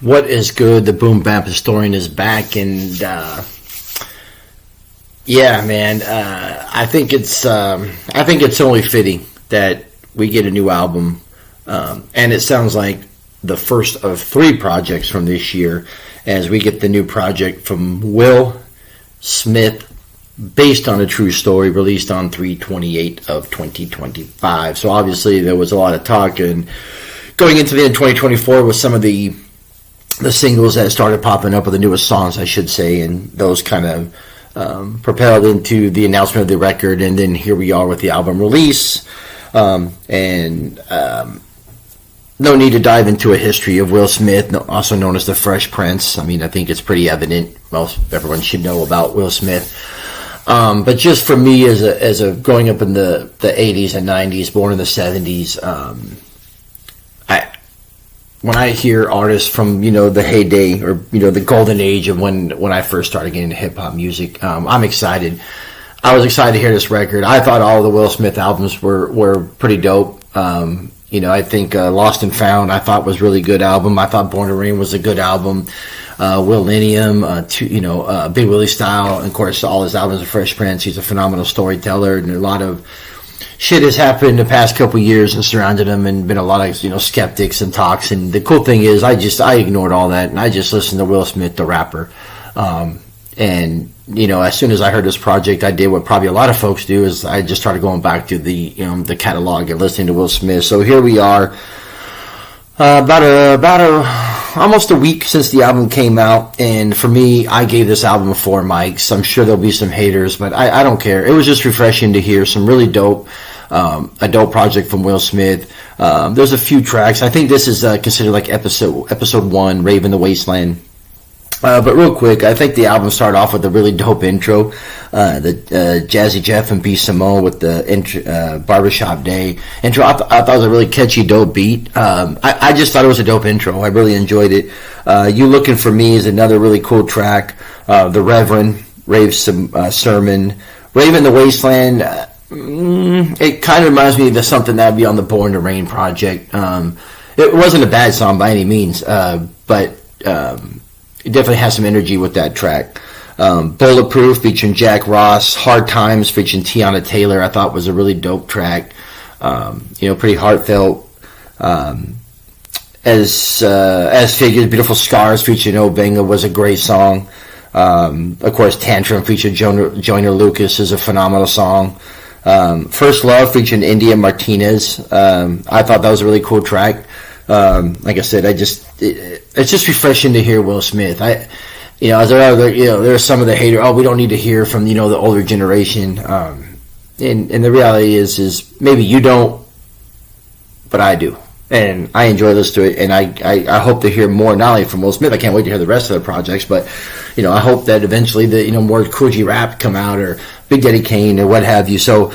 What is good? The Boom-Bap Historian is back, and yeah, man, I think it's only fitting that we get a new album, and it sounds like the first of 3 projects from this year, as we get the new project from Will Smith, based on a true story, released on 3/28 of 2025. So obviously there was a lot of talk, and going into the end of 2024 with some of the singles that started popping up, or the newest songs, I should say, and those kind of propelled into the announcement of the record, and then here we are with the album release. No need to dive into a history of Will Smith, also known as the Fresh Prince. I mean, I think it's pretty evident. Everyone should know about Will Smith. But just for me, as a growing up in the 80s and 90s, born in the 70s, when I hear artists from, the heyday, or, the golden age of when I first started getting into hip-hop music, I'm excited. I was excited to hear this record. I thought all of the Will Smith albums were pretty dope. I think Lost and Found, I thought, was a really good album. I thought Born to Reign was a good album. Millennium, Big Willie Style, and of course all his albums of Fresh Prince. He's a phenomenal storyteller, and a lot of shit has happened in the past couple years and surrounded him, and been a lot of skeptics and talks. And the cool thing is, I ignored all that, and I just listened to Will Smith, the rapper. As soon as I heard this project, I did what probably a lot of folks do, is I just started going back to the catalog and listening to Will Smith. So here we are, almost a week since the album came out, and for me, I gave this album 4 mics. I'm sure there'll be some haters, but I don't care. It was just refreshing to hear some really dope, a dope project from Will Smith. There's a few tracks. I think this is considered like episode 1, Rave in the Wasteland. But real quick, I think the album started off with a really dope intro. The Jazzy Jeff and B. Simone with the Barbershop Day intro. I thought it was a really catchy, dope beat. I just thought it was a dope intro. I really enjoyed it. You Looking for Me is another really cool track. The Reverend, Rave's sermon. Rave in the Wasteland, it kind of reminds me of something that would be on the Born to Reign project. It wasn't a bad song by any means, but it definitely has some energy with that track. Bulletproof featuring Jack Ross. Hard Times featuring Tiana Taylor, I thought was a really dope track. Pretty heartfelt. As Figures, Beautiful Scars featuring Obenga was a great song. Of course, Tantrum featuring Joyner Lucas is a phenomenal song. First Love featuring India Martinez. I thought that was a really cool track. Like I said, it's just refreshing to hear Will Smith. There's some of the hater. Oh, we don't need to hear from the older generation. And the reality is maybe you don't, but I do, and I enjoy listening to it. And I hope to hear more, not only from Will Smith. I can't wait to hear the rest of the projects, but I hope that eventually the more Cool G Rap come out, or Big Daddy Kane, or what have you. So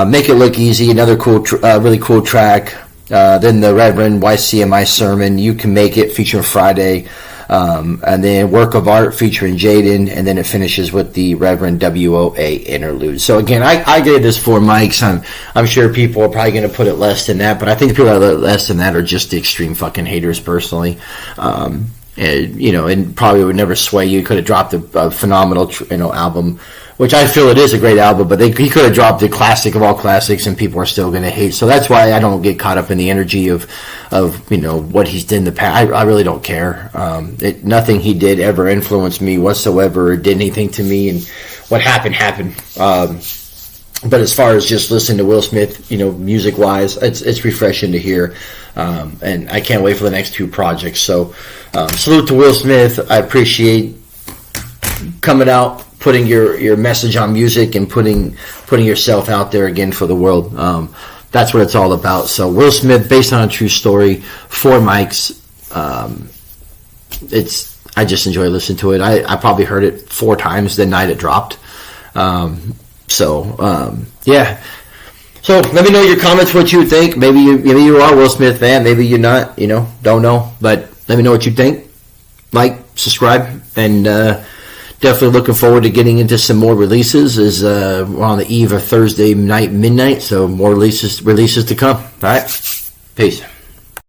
Make It Look Easy, another cool, really cool track. Then the Reverend YCMI sermon, You Can Make It, featuring Friday, and then Work of Art featuring Jaden, and then it finishes with the Reverend WOA interlude. So again, I gave this 4 mics. I'm sure people are probably going to put it less than that, but I think the people that are less than that are just the extreme fucking haters, personally. And probably would never sway you. Could have dropped a phenomenal, album, which I feel it is a great album, but he could have dropped the classic of all classics, and people are still going to hate. So that's why I don't get caught up in the energy of what he's did in the past. I really don't care. Nothing he did ever influenced me whatsoever, or did anything to me, and what happened. But as far as just listening to Will Smith, music-wise, it's refreshing to hear. And I can't wait for the next 2 projects. So salute to Will Smith. I appreciate coming out, putting your message on music, and putting yourself out there again for the world. That's what it's all about. So Will Smith, based on a true story, 4 mics. I just enjoy listening to it. I probably heard it 4 times the night it dropped. Yeah. So let me know your comments, what you think. Maybe you are a Will Smith fan. Maybe you're not. Don't know. But let me know what you think. Like, subscribe, and definitely looking forward to getting into some more releases. As we're on the eve of Thursday night midnight, so more releases to come. All right, peace.